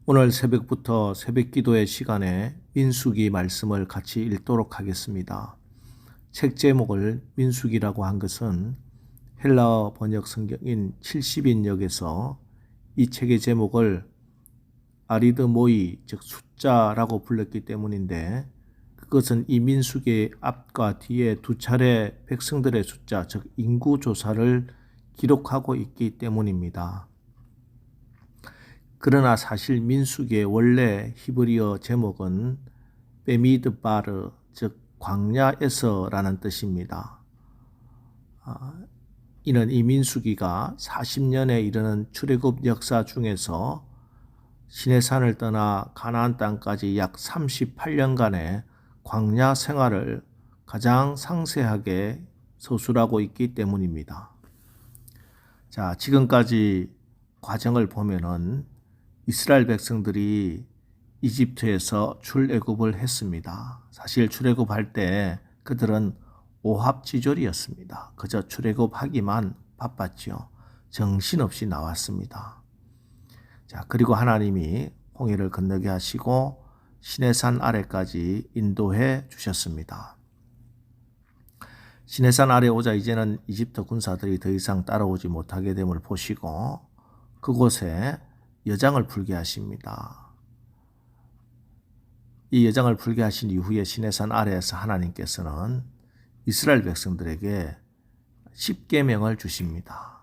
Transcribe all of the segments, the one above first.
오늘 새벽부터 새벽 기도의 시간에 민수기 말씀을 같이 읽도록 하겠습니다. 책 제목을 민수기라고 한 것은 헬라어 번역 성경인 70인역에서 이 책의 제목을 아리드모이, 즉 숫자라고 불렀기 때문인데, 그것은 이 민수기의 앞과 뒤에 두 차례 백성들의 숫자, 즉 인구 조사를 기록하고 있기 때문입니다. 그러나 사실 민수기의 원래 히브리어 제목은 베미드바르, 즉 광야에서라는 뜻입니다. 이는 이 민수기가 40년에 이르는 출애굽 역사 중에서 시내산을 떠나 가나안 땅까지 약 38년간의 광야 생활을 가장 상세하게 서술하고 있기 때문입니다. 자, 지금까지 과정을 보면은 이스라엘 백성들이 이집트에서 출애굽을 했습니다. 사실 출애굽할 때 그들은 오합지졸이었습니다. 그저 출애굽하기만 바빴지요. 정신없이 나왔습니다. 자, 그리고 하나님이 홍해를 건너게 하시고 시내산 아래까지 인도해 주셨습니다. 시내산 아래 오자 이제는 이집트 군사들이 더 이상 따라오지 못하게 됨을 보시고 그곳에 여장을 풀게 하십니다. 이 여장을 풀게 하신 이후에 시내산 아래에서 하나님께서는 이스라엘 백성들에게 10계명을 주십니다.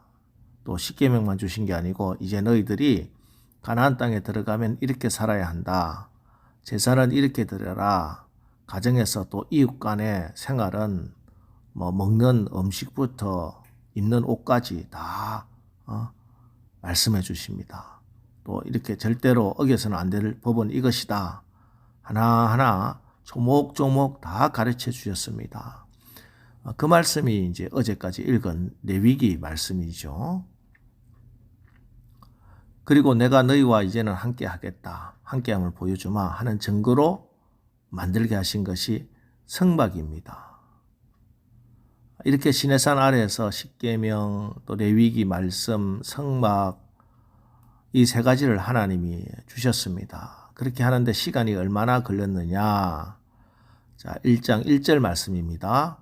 또 10계명만 주신 게 아니고 이제 너희들이 가나안 땅에 들어가면 이렇게 살아야 한다. 제사는 이렇게 드려라. 가정에서 또 이웃 간의 생활은 먹는 음식부터 입는 옷까지 다 말씀해 주십니다. 또 이렇게 절대로 어겨서는 안 될 법은 이것이다. 하나하나 조목조목 다 가르쳐 주셨습니다. 그 말씀이 이제 어제까지 읽은 레위기 말씀이죠. 그리고 내가 너희와 이제는 함께 하겠다. 함께함을 보여주마 하는 증거로 만들게 하신 것이 성막입니다. 이렇게 시내산 아래에서 십계명, 또 레위기 말씀, 성막 이 세 가지를 하나님이 주셨습니다. 그렇게 하는데 시간이 얼마나 걸렸느냐? 자, 1장 1절 말씀입니다.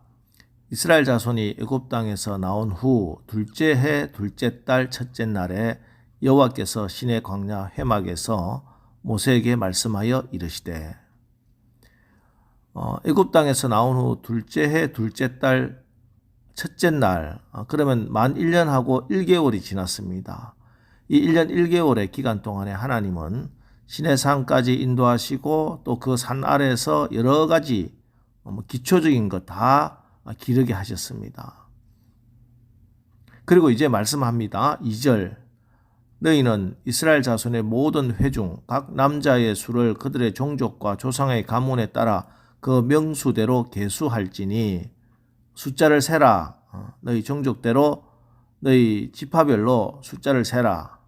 이스라엘 자손이 애굽 땅에서 나온 후 둘째 해 둘째 달 첫째 날에 여호와께서 시내 광야 회막에서 모세에게 말씀하여 이르시되 애굽 땅에서 나온 후 둘째 해 둘째 달 첫째 날 그러면 만 1년하고 1개월이 지났습니다. 이 1년 1개월의 기간 동안에 하나님은 시내산까지 인도하시고 또 그 산 아래에서 여러 가지 기초적인 것 다 기르게 하셨습니다. 그리고 이제 말씀합니다. 2절 너희는 이스라엘 자손의 모든 회중 각 남자의 수를 그들의 종족과 조상의 가문에 따라 그 명수대로 계수할지니 숫자를 세라. 너희 종족대로 너희 지파별로 숫자를 세라.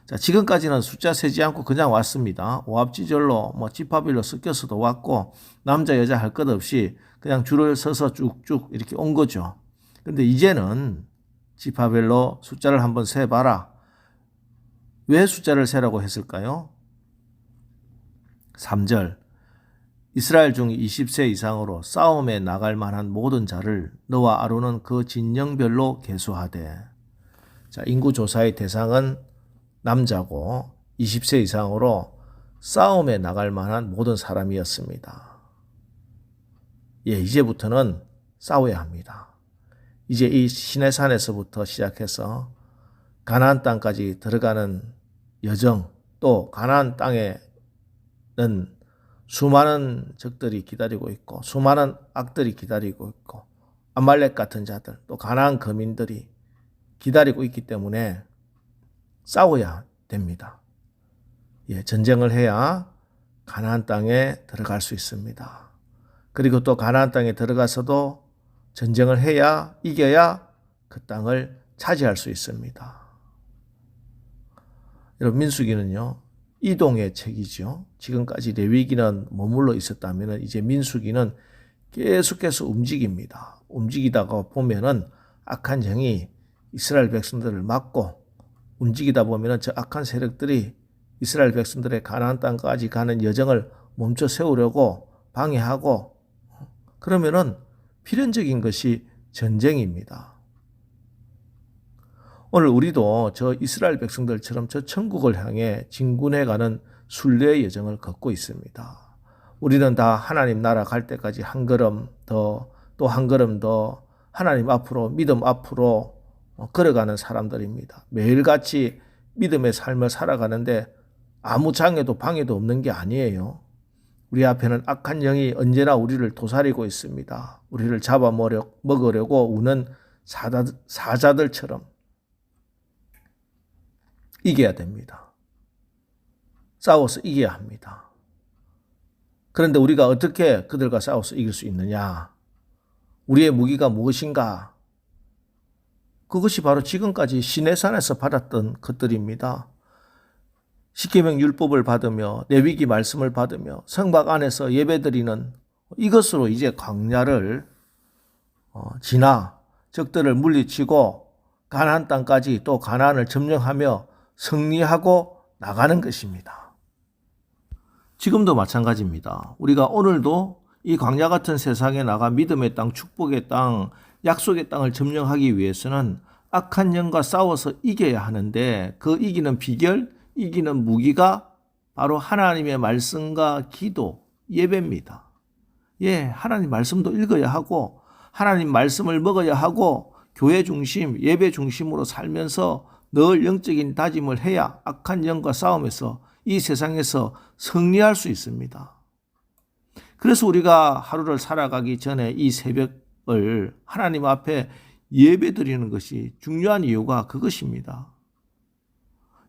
자, 지금까지는 숫자 세지 않고 그냥 왔습니다. 오합지졸로 지파별로 섞여서도 왔고 남자 여자 할 것 없이 그냥 줄을 서서 쭉쭉 이렇게 온 거죠. 근데 이제는 지파별로 숫자를 한번 세봐라. 왜 숫자를 세라고 했을까요? 3절 이스라엘 중 20세 이상으로 싸움에 나갈 만한 모든 자를 너와 아론은 그 진영별로 계수하되. 자, 인구조사의 대상은 남자고 20세 이상으로 싸움에 나갈 만한 모든 사람이었습니다. 이제부터는 싸워야 합니다. 이제 이 시내산에서부터 시작해서 가나안 땅까지 들어가는 여정, 또 가나안 땅에는 수많은 적들이 기다리고 있고 수많은 악들이 기다리고 있고 아말렉 같은 자들, 또 가나안 거민들이 기다리고 있기 때문에 싸워야 됩니다. 전쟁을 해야 가나안 땅에 들어갈 수 있습니다. 그리고 또 가나안 땅에 들어가서도 전쟁을 해야 이겨야 그 땅을 차지할 수 있습니다. 여러분 민수기는요 이동의 책이죠. 지금까지 레위기는 머물러 있었다면 이제 민수기는 계속해서 움직입니다. 움직이다가 보면은 악한 영이 이스라엘 백성들을 막고 움직이다 보면은 저 악한 세력들이 이스라엘 백성들의 가나안 땅까지 가는 여정을 멈춰 세우려고 방해하고, 그러면은 필연적인 것이 전쟁입니다. 오늘 우리도 저 이스라엘 백성들처럼 저 천국을 향해 진군해가는 순례의 여정을 걷고 있습니다. 우리는 다 하나님 나라 갈 때까지 한 걸음 더, 또 한 걸음 더 하나님 앞으로, 믿음 앞으로 걸어가는 사람들입니다. 매일같이 믿음의 삶을 살아가는데 아무 장애도 방해도 없는 게 아니에요. 우리 앞에는 악한 영이 언제나 우리를 도사리고 있습니다. 우리를 잡아먹으려고 우는 사자들처럼 이겨야 됩니다. 싸워서 이겨야 합니다. 그런데 우리가 어떻게 그들과 싸워서 이길 수 있느냐? 우리의 무기가 무엇인가? 그것이 바로 지금까지 시내산에서 받았던 것들입니다. 십계명 율법을 받으며 레위기 말씀을 받으며 성막 안에서 예배드리는 이것으로 이제 광야를 지나 적들을 물리치고 가나안 땅까지 또 가나안을 점령하며 승리하고 나가는 것입니다. 지금도 마찬가지입니다. 우리가 오늘도 이 광야 같은 세상에 나가 믿음의 땅, 축복의 땅, 약속의 땅을 점령하기 위해서는 악한 영과 싸워서 이겨야 하는데 그 이기는 비결, 이기는 무기가 바로 하나님의 말씀과 기도, 예배입니다. 예, 하나님 말씀도 읽어야 하고 하나님 말씀을 먹어야 하고 교회 중심, 예배 중심으로 살면서 늘 영적인 다짐을 해야 악한 영과 싸움에서 이 세상에서 승리할 수 있습니다. 그래서 우리가 하루를 살아가기 전에 이 새벽을 하나님 앞에 예배드리는 것이 중요한 이유가 그것입니다.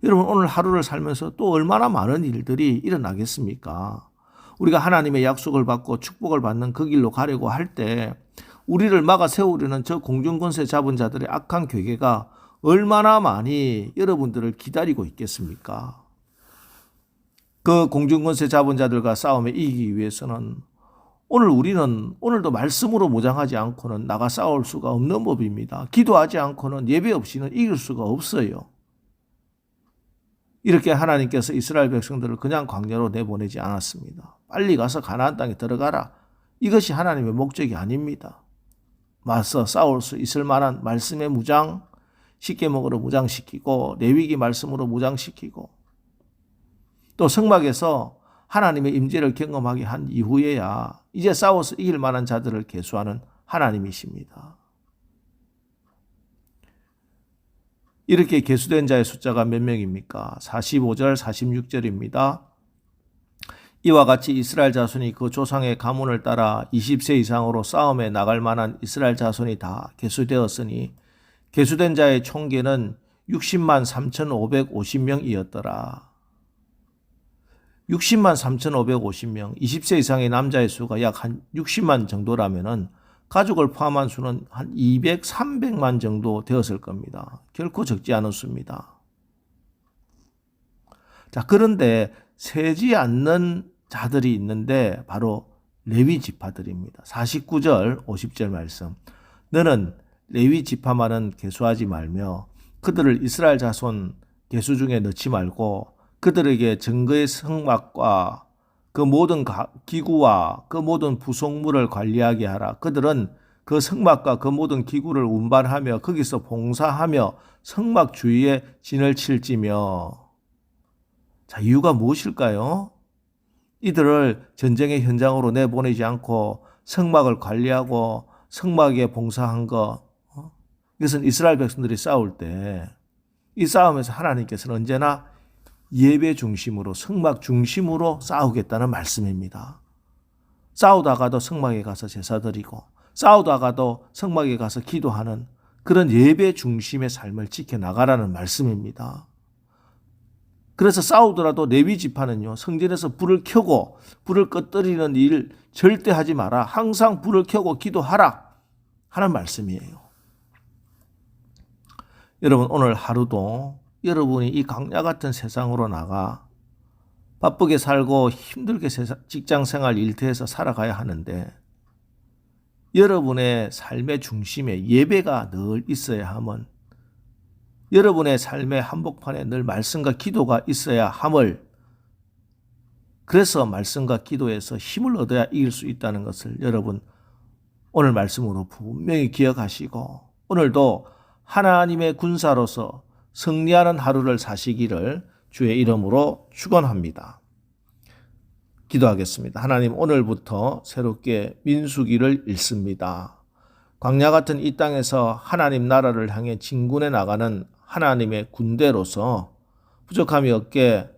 여러분, 오늘 하루를 살면서 또 얼마나 많은 일들이 일어나겠습니까? 우리가 하나님의 약속을 받고 축복을 받는 그 길로 가려고 할 때 우리를 막아 세우려는 저 공중권세 잡은 자들의 악한 괴계가 얼마나 많이 여러분들을 기다리고 있겠습니까? 그 공중권세 잡은 자들과 싸움에 이기기 위해서는 우리는 오늘도 말씀으로 무장하지 않고는 나가 싸울 수가 없는 법입니다. 기도하지 않고는 예배 없이는 이길 수가 없어요. 이렇게 하나님께서 이스라엘 백성들을 그냥 광야로 내보내지 않았습니다. 빨리 가서 가나안 땅에 들어가라. 이것이 하나님의 목적이 아닙니다. 맞서 싸울 수 있을 만한 말씀의 무장, 십계명으로 무장시키고 레위기 말씀으로 무장시키고 또 성막에서 하나님의 임재를 경험하게 한 이후에야 이제 싸워서 이길 만한 자들을 계수하는 하나님이십니다. 이렇게 계수된 자의 숫자가 몇 명입니까? 45절, 46절입니다. 이와 같이 이스라엘 자손이 그 조상의 가문을 따라 20세 이상으로 싸움에 나갈 만한 이스라엘 자손이 다 계수되었으니 계수된 자의 총계는 60만 3,550명이었더라. 60만 3,550명, 20세 이상의 남자의 수가 약 한 60만 정도라면은 가족을 포함한 수는 한 200, 300만 정도 되었을 겁니다. 결코 적지 않은 수입니다. 자, 그런데 세지 않는 자들이 있는데 바로 레위 지파들입니다. 49절, 50절 말씀. 너는 레위 지파만은 계수하지 말며 그들을 이스라엘 자손 계수 중에 넣지 말고 그들에게 증거의 성막과 그 모든 기구와 그 모든 부속물을 관리하게 하라. 그들은 그 성막과 그 모든 기구를 운반하며 거기서 봉사하며 성막 주위에 진을 칠지며. 자, 이유가 무엇일까요? 이들을 전쟁의 현장으로 내보내지 않고 성막을 관리하고 성막에 봉사한 것, 이것은 이스라엘 백성들이 싸울 때 이 싸움에서 하나님께서는 언제나 예배 중심으로 성막 중심으로 싸우겠다는 말씀입니다. 싸우다가도 성막에 가서 제사 드리고 싸우다가도 성막에 가서 기도하는 그런 예배 중심의 삶을 지켜나가라는 말씀입니다. 그래서 싸우더라도 레위 지파는요, 성전에서 불을 켜고 불을 꺼뜨리는 일 절대 하지 마라. 항상 불을 켜고 기도하라 하는 말씀이에요. 여러분, 오늘 하루도 여러분이 이 광야 같은 세상으로 나가 바쁘게 살고 힘들게 직장 생활 일터에서 살아가야 하는데 여러분의 삶의 중심에 예배가 늘 있어야 하면 여러분의 삶의 한복판에 늘 말씀과 기도가 있어야 함을, 그래서 말씀과 기도에서 힘을 얻어야 이길 수 있다는 것을 여러분 오늘 말씀으로 분명히 기억하시고, 오늘도 하나님의 군사로서 승리하는 하루를 사시기를 주의 이름으로 축원합니다. 기도하겠습니다. 하나님, 오늘부터 새롭게 민수기를 읽습니다. 광야 같은 이 땅에서 하나님 나라를 향해 진군해 나가는 하나님의 군대로서 부족함이 없게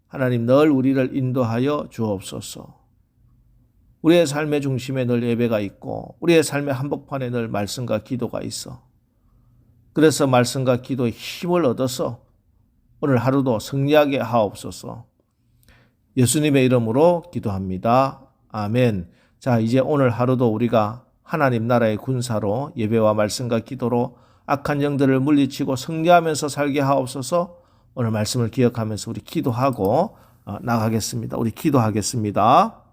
하나님 늘 우리를 인도하여 주옵소서. 우리의 삶의 중심에 늘 예배가 있고 우리의 삶의 한복판에 늘 말씀과 기도가 있어. 그래서 말씀과 기도에 힘을 얻어서 오늘 하루도 승리하게 하옵소서. 예수님의 이름으로 기도합니다. 아멘. 자, 이제 오늘 하루도 우리가 하나님 나라의 군사로 예배와 말씀과 기도로 악한 영들을 물리치고 승리하면서 살게 하옵소서. 오늘 말씀을 기억하면서 우리 기도하고 나가겠습니다. 우리 기도하겠습니다.